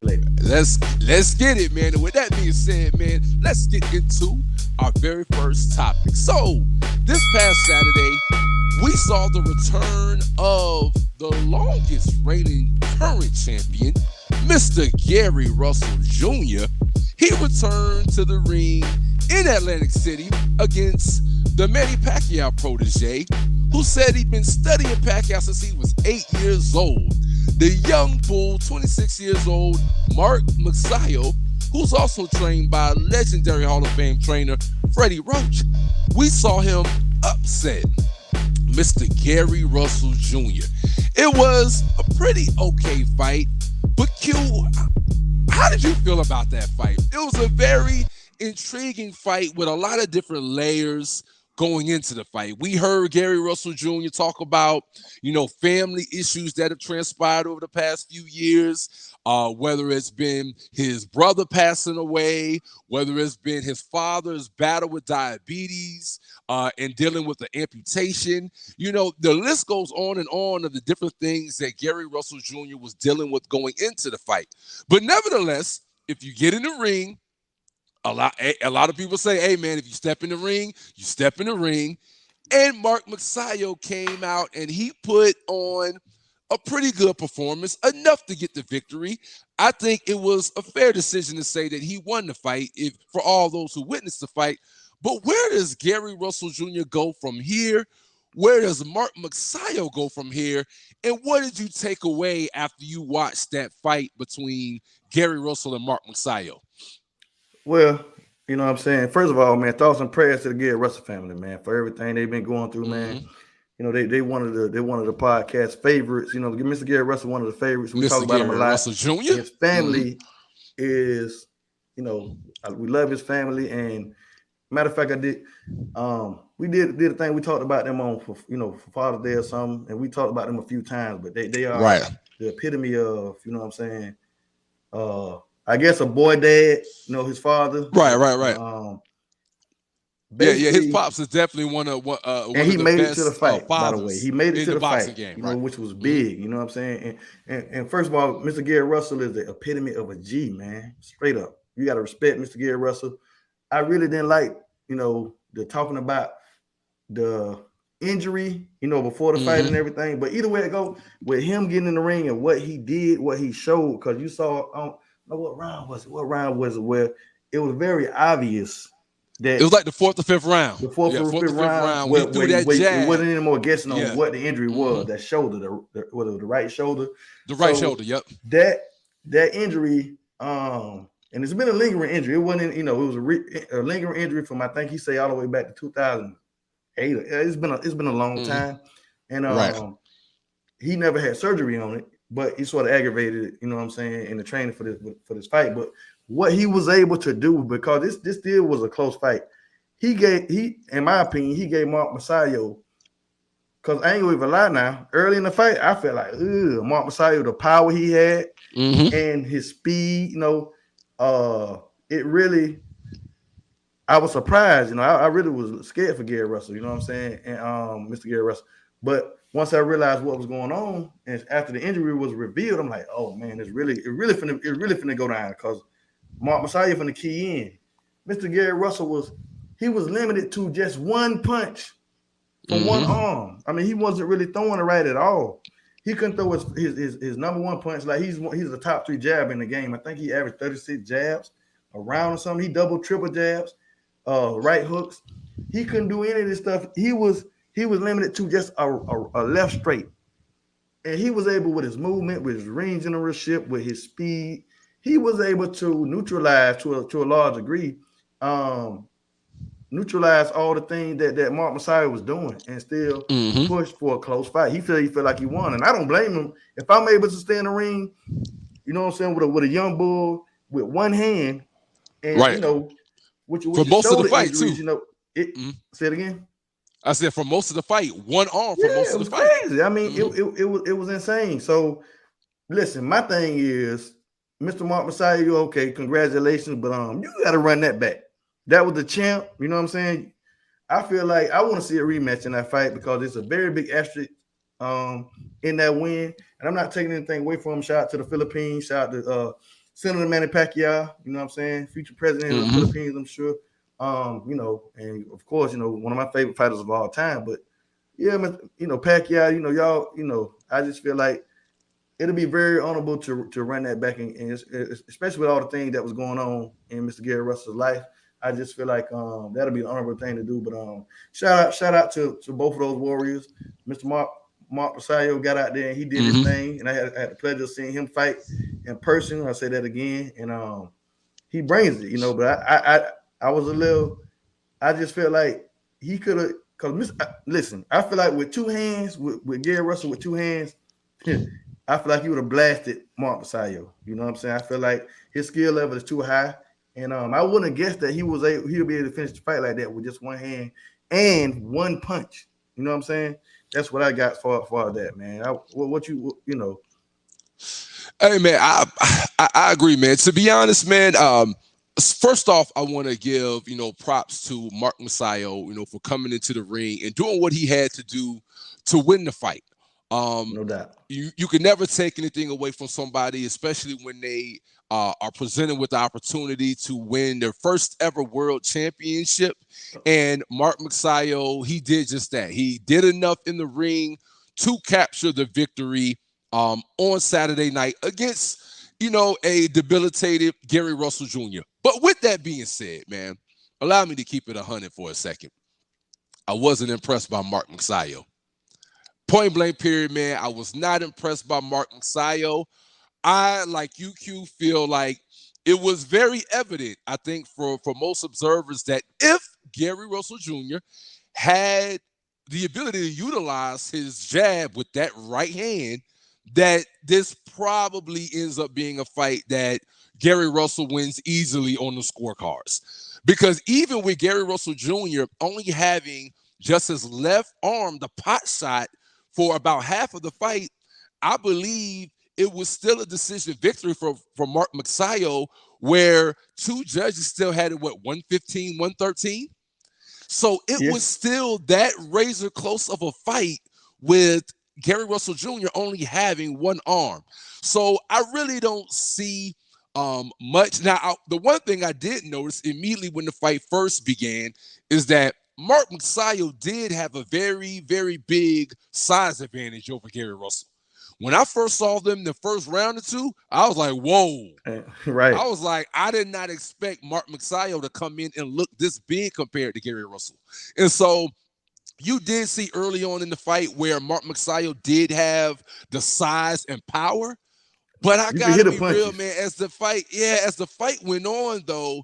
Let's get it, man. And with that being said, man, let's get into our very first topic. So, this past Saturday, we saw the return of the longest reigning current champion, Mr. Gary Russell Jr. He returned to the ring in Atlantic City against the Manny Pacquiao protege, who said he'd been studying Pacquiao since he was 8 years old. The young bull, 26 years old, Mark Magsayo, who's also trained by legendary Hall of Fame trainer Freddie Roach. We saw him upset Mr. Gary Russell Jr. It was a pretty okay fight, but Q, how did you feel about that fight? It was a very intriguing fight with a lot of different layers going into the fight. We heard Gary Russell Jr. talk about, family issues that have transpired over the past few years, whether it's been his brother passing away, whether it's been his father's battle with diabetes, and dealing with the amputation. The list goes on and on of the different things that Gary Russell Jr. was dealing with going into the fight. But nevertheless, if you get in the ring, a lot of people say, hey, man, if you step in the ring, you step in the ring. And Mark Magsayo came out and he put on a pretty good performance, enough to get the victory. I think it was a fair decision to say that he won the fight for all those who witnessed the fight. But where does Gary Russell Jr. go from here? Where does Mark Magsayo go from here? And what did you take away after you watched that fight between Gary Russell and Mark Magsayo? Well, you know what I'm saying? First of all, man, thoughts and prayers to the Gary Russell family, man, for everything they've been going through, man. They one of the podcast favorites. Mr. Gary Russell, one of the favorites. We Mr. talk about Gary him a lot. Russell Jr. His family is, we love his family. And matter of fact, we did a thing. We talked about them on for Father's Day or something, and we talked about them a few times. But they are the epitome of, you know what I'm saying, I guess a boy dad, his father. Right. His pops is definitely one of and he made it to the fight, by the way. He made it to the fight, game, which was big, you know what I'm saying? And first of all, Mr. Gary Russell is the epitome of a G, man. Straight up. You got to respect Mr. Gary Russell. I really didn't like, the talking about the injury, before the fight and everything. But either way it go, with him getting in the ring and what he did, what he showed, because you saw what round was it? What round was it where it was very obvious that it was like the fourth or fifth round. The fourth or fifth round where it wasn't any more guessing on what the injury was. That shoulder, whether it was the right shoulder. The right shoulder, yep. That injury, and it's been a lingering injury. It wasn't, it was a lingering injury from, I think he say all the way back to 2008. It's been a long time. And he never had surgery on it. But he sort of aggravated it, you know what I'm saying, in the training for this fight. But what he was able to do, because this still was a close fight, in my opinion, he gave Mark Magsayo, because I ain't gonna even lie now, early in the fight, I felt like, Mark Magsayo, the power he had and his speed, it really, I was surprised, I really was scared for Gary Russell, you know what I'm saying, and Mr. Gary Russell. But once I realized what was going on, and after the injury was revealed, I'm like, oh man, it really finna go down, because Mark Magsayo finna key in. Mr. Gary Russell was limited to just one punch from one arm. I mean, he wasn't really throwing it right at all. He couldn't throw his number one punch. Like he's the top 3 jab in the game. I think he averaged 36 jabs around or something. He double, triple jabs, right hooks. He couldn't do any of this stuff. He was limited to just a left straight. And he was able, with his movement, with his ring generalship, with his speed, he was able to neutralize to a large degree, neutralize all the things that Mark Magsayo was doing, and still push for a close fight. He felt like he won. And I don't blame him. If I'm able to stay in the ring, you know what I'm saying, with a young bull with one hand, and with for most of the fight injuries, too. Say it again. I said for most of the fight, one arm for most of the fight. Crazy. I mean, it was insane. So, listen, my thing is, Mr. Mark Magsayo, okay, congratulations, but you got to run that back. That was the champ. You know what I'm saying? I feel like I want to see a rematch in that fight, because it's a very big asterisk in that win. And I'm not taking anything away from him. Shout out to the Philippines. Shout out to Senator Manny Pacquiao, you know what I'm saying? Future president of the Philippines, I'm sure. You know, and of course, you know, one of my favorite fighters of all time. But yeah, you know, Pacquiao, you know, y'all, you know, I just feel like it'll be very honorable to run that back, and especially with all the things that was going on in Mr. Gary Russell's life. I just feel like that'll be an honorable thing to do. But shout out to both of those warriors. Mr. Mark Magsayo got out there and he did his thing, and I had the pleasure of seeing him fight in person. I'll say that again, and he brings it, you know. But I was a little, I just felt like he could have. Cause listen, I feel like with two hands, with Gary Russell with two hands, I feel like he would have blasted Mark Magsayo. You know what I'm saying? I feel like his skill level is too high, and I wouldn't have guessed that he'll be able to finish the fight like that with just one hand and one punch. You know what I'm saying? That's what I got for that, man. What you know? Hey man, I agree, man. To be honest, man, first off, I want to give props to Mark Magsayo, for coming into the ring and doing what he had to do to win the fight. No doubt. You can never take anything away from somebody, especially when they are presented with the opportunity to win their first ever world championship. And Mark Magsayo, he did just that. He did enough in the ring to capture the victory on Saturday night against, a debilitated Gary Russell Jr. But with that being said, man, allow me to keep it 100 for a second. I wasn't impressed by Mark Magsayo. Point blank period, man. I was not impressed by Mark Magsayo. I, like you, Q, feel like it was very evident, I think, for most observers that if Gary Russell Jr. had the ability to utilize his jab with that right hand, that this probably ends up being a fight that Gary Russell wins easily on the scorecards. Because even with Gary Russell Jr. only having just his left arm, the pot shot, for about half of the fight, I believe it was still a decision victory for Mark Magsayo, where two judges still had it, 115, 113? So it was still that razor close of a fight with Gary Russell Jr. only having one arm. So I really don't see much. Now, the one thing I did notice immediately when the fight first began is that Mark Magsayo did have a very, very big size advantage over Gary Russell. When I first saw them in the first round or two, I was like, whoa. Right. I was like, I did not expect Mark Magsayo to come in and look this big compared to Gary Russell. And so you did see early on in the fight where Mark Magsayo did have the size and power. But I gotta be real, man, as the fight went on, though,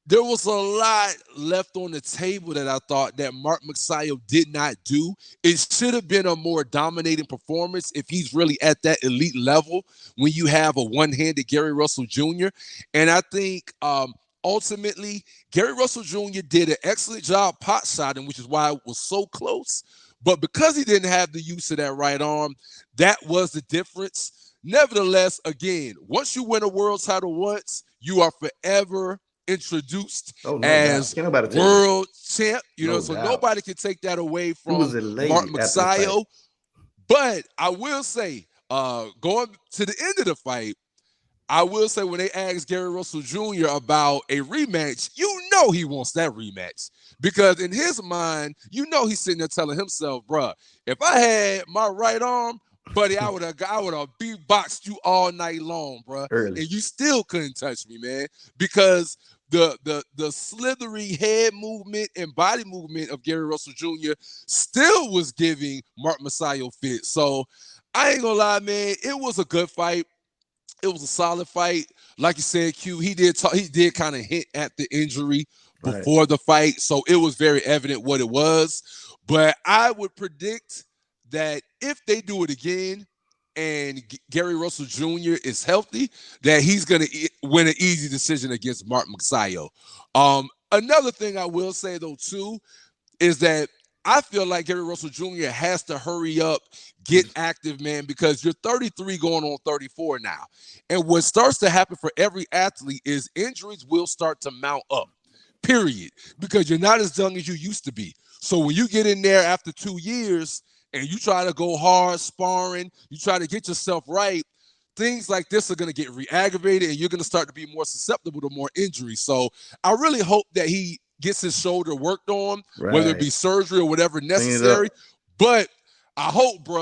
there was a lot left on the table that I thought that Mark Magsayo did not do. It should have been a more dominating performance if he's really at that elite level when you have a one-handed Gary Russell Jr. And I think ultimately, Gary Russell Jr. did an excellent job pot shotting, which is why it was so close. But because he didn't have the use of that right arm, that was the difference. Nevertheless, again, once you win a world title once, you are forever introduced as world champ, so nobody can take that away from Mark Magsayo. But I will say, going to the end of the fight, I will say when they asked Gary Russell Jr. about a rematch, he wants that rematch. Because in his mind, he's sitting there telling himself, bruh, if I had my right arm, buddy, I would have beatboxed you all night long, bruh. And you still couldn't touch me, man. Because the slithery head movement and body movement of Gary Russell Jr. still was giving Mark Magsayo fit. So I ain't gonna lie, man, it was a good fight. It was a solid fight. Like you said, Q, he did kind of hint at the injury before the fight. So it was very evident what it was. But I would predict that if they do it again and Gary Russell Jr. is healthy, that he's going to win an easy decision against Mark Magsayo. Another thing I will say, though, too, is that I feel like Gary Russell Jr. has to hurry up, get active, man, because you're 33 going on 34 now. And what starts to happen for every athlete is injuries will start to mount up, period, because you're not as young as you used to be. So when you get in there after 2 years and you try to go hard sparring, you try to get yourself right, things like this are going to get re-aggravated, and you're going to start to be more susceptible to more injuries. So I really hope that he gets his shoulder worked on, whether it be surgery or whatever necessary. But I hope, bro,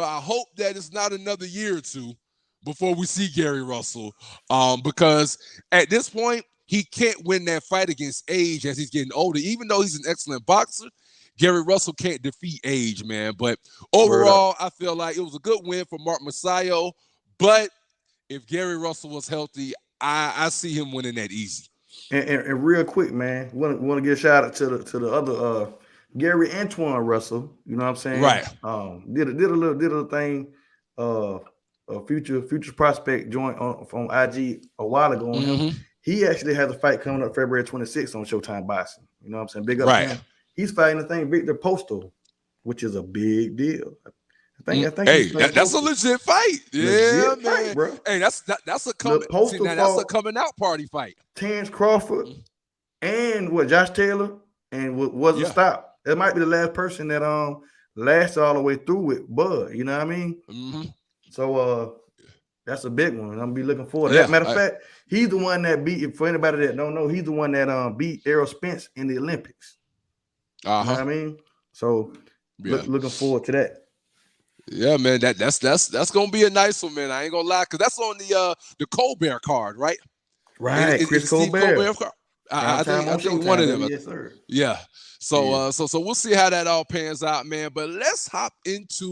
that it's not another year or two before we see Gary Russell, because at this point, he can't win that fight against age as he's getting older. Even though he's an excellent boxer, Gary Russell can't defeat age, man. But overall, I feel like it was a good win for Mark Magsayo. But if Gary Russell was healthy, I see him winning that easy. And real quick, man, want to give a shout out to the other Gary Antoine Russell. You know what I'm saying? Right. Did a little thing. A future prospect joined on IG a while ago on him. He actually has a fight coming up February 26th on Showtime Boxing. You know what I'm saying? Big up to him. He's fighting the thing Victor Postal, which is a big deal. I think hey, that's a legit fight. Yeah, man. Fight, bro. Hey, that's a coming out party fight. Terrence Crawford and Josh Taylor and was a stop. That might be the last person that lasted all the way through with Bud. You know what I mean? So that's a big one. I'm gonna be looking forward to that. Matter of fact, he's the one that beat, for anybody that don't know, he's the one that beat Errol Spence in the Olympics. You know what I mean? So looking forward to that. Yeah, man, that's gonna be a nice one, man. I ain't gonna lie, because that's on the Colbert card, right? Right, Chris Colbert. I think one of them. Yes, sir. Yeah. So we'll see how that all pans out, man. But let's hop into